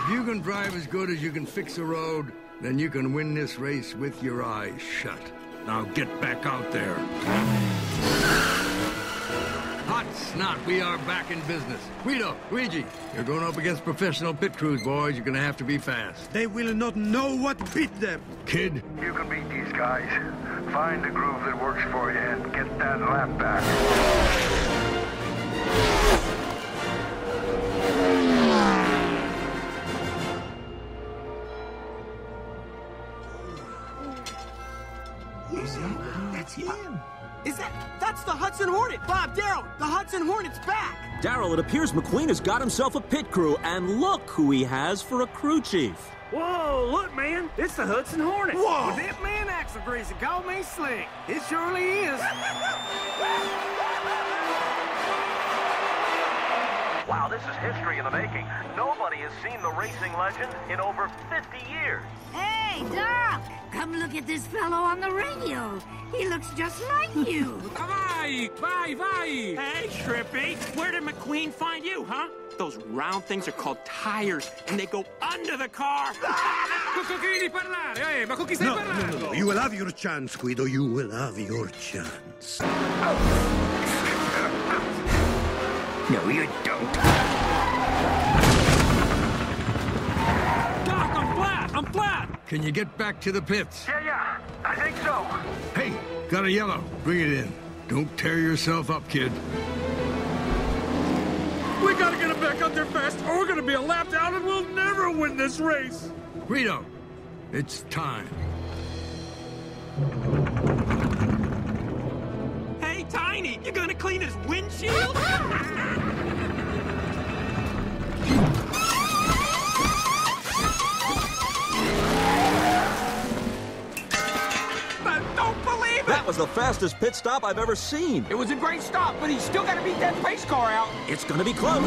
If you can drive as good as you can fix a road, then you can win this race with your eyes shut. Now get back out there. Hot snot, we are back in business. Guido, Luigi, you're going up against professional pit crews, boys. You're going to have to be fast. They will not know what beat them. Kid? You can beat these guys. Find a groove that works for you and get that lap back. That's him. That's the Hudson Hornet! Bob, Daryl, the Hudson Hornet's back! Daryl, it appears McQueen has got himself a pit crew, and look who he has for a crew chief. Whoa, look, man, it's the Hudson Hornet. Whoa! Well, that man acts so greasy, call me slick. It surely is. Wow, this is history in the making. Nobody has seen the racing legend in over 50 years. Hey, Doc! Come look at this fellow on the radio. He looks just like you. Vai! Hey, Trippy, where did McQueen find you, huh? Those round things are called tires, and they go under the car. No. You will have your chance, Guido. You will have your chance. No, you don't. Doc, I'm flat! Can you get back to the pits? Yeah, I think so. Hey, got a yellow. Bring it in. Don't tear yourself up, kid. We gotta get him back up there fast, or we're gonna be a lap down and we'll never win this race. Guido, it's time. Hey, Tiny, you gonna clean his windshield? That was the fastest pit stop I've ever seen. It was a great stop, but he's still got to beat that pace car out. It's gonna be close.